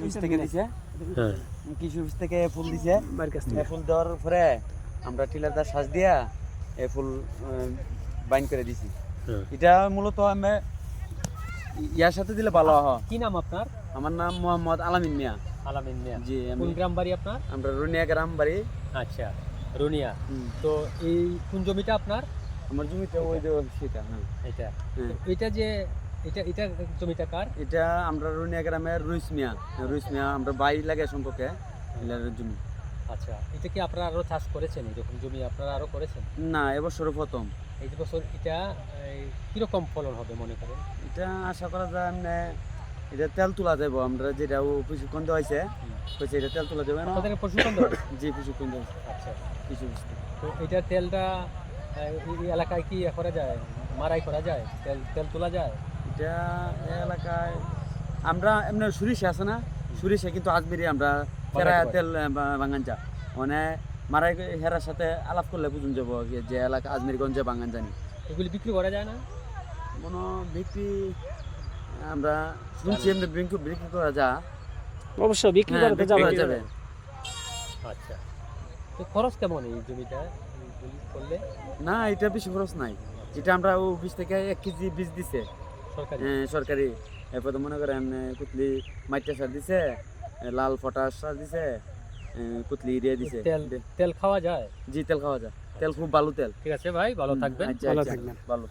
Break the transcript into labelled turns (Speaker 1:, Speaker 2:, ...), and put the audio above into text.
Speaker 1: কৃষি থেকে দিছে,
Speaker 2: হ্যাঁ
Speaker 1: কৃষি অফিস থেকে ফুল দিছে।
Speaker 2: আমার কাছ
Speaker 1: এই
Speaker 2: থেকে
Speaker 1: ফুল দেওয়ার পরে আমরা টিলারদার শ্বাস দিয়া এই ফুল বাইন করে দিছি।
Speaker 2: হ্যাঁ।
Speaker 1: এটা মূলত আমি ইয়ার সাথে দিলে ভালো হয়।
Speaker 3: কি নাম আপনার?
Speaker 1: আমার নাম মোহাম্মদ আলামিন মিয়া।
Speaker 3: আলামিন মিয়া।
Speaker 1: জি,
Speaker 3: কোন
Speaker 1: আমি
Speaker 3: গ্রাম বাড়ি আপনার?
Speaker 1: আমরা রুনিয়া গ্রাম বাড়ি।
Speaker 3: আচ্ছা, রুনিয়া।
Speaker 1: হুম।
Speaker 3: তো এই কোন জমিটা আপনার?
Speaker 1: আমার জমিতে ওই যে সেটা, হ্যাঁ
Speaker 3: এটা
Speaker 1: হ্যাঁ।
Speaker 3: এটা যে এটা জমিটা কার?
Speaker 1: এটা আমরা রুনিয়া গ্রামের রুইস মিয়া আমরা বাই লাগে সম্পর্কে এলার জমি।
Speaker 3: আচ্ছা, এটা কি আপনারা আরো চাষ করেছেন? এরকম জমি আপনারা আরো করেছেন?
Speaker 1: না, এবছর প্রথম।
Speaker 3: এই যে বছর এটা কিরকম ফলন হবে মনে করেন?
Speaker 1: এটা আশা করা যায় মানে এটা তেল তোলা যাবো। আমরা যেটা প্রশিক্ষণ দেওয়া হয়েছে কইছে এটা তেল তোলা যাবে না।
Speaker 3: আপনাদের প্রশিক্ষণ দেওয়া?
Speaker 1: জি, প্রশিক্ষণ দেওয়া হয়েছে
Speaker 3: আচ্ছা,
Speaker 1: কিছু বুঝতে।
Speaker 3: তো এটা তেলটা এই এলাকায় কি করা যায়? মারাই করা যায়? তেল তেল তোলা যায়?
Speaker 1: এটা এই এলাকায় আমরা এমনি সরিষা আছে না, সরিষা কিন্তু আজমেরি আমরা ফেরা
Speaker 3: বাঙাইতে
Speaker 1: তেল বাঙান যা মানে মারাই হেরার সাথে আলাপ করলে বুঝুন যাবো যে এলাকা আজমেরিগঞ্জে বাঙান জানি।
Speaker 3: এগুলি বিক্রি করা যায় না?
Speaker 1: কোনো বিক্রি আমরা শুনছি এমনি বিক্রি করা যা।
Speaker 2: অবশ্য বিক্রি
Speaker 1: হ্যাঁ,
Speaker 2: করতে
Speaker 1: বিক্রি
Speaker 2: যাবে
Speaker 1: করা যাবে।
Speaker 3: আচ্ছা, তো খরচ কেমন এই জমিটা করলে?
Speaker 1: না, এটা বেশি খরচ নাই। যেটা আমরা অফিস থেকে 1 কেজি বীজ দিছে
Speaker 3: সরকারি?
Speaker 1: সরকারি। এরপর তো মনে করেন কুতলি মাইটা সার দিছে, লাল পটাশ সার দিছে, কুতলি ইউরিয়া দিছে।
Speaker 3: তেল তেল খাওয়া যায়?
Speaker 1: জি, তেল খাওয়া যায়। তেল খুব ভালো তেল।
Speaker 3: ঠিক আছে ভাই, ভালো থাকবেন।
Speaker 1: আচ্ছা,
Speaker 2: ভালো
Speaker 1: আচ্ছা,
Speaker 2: থাকবেন।
Speaker 1: ভালো।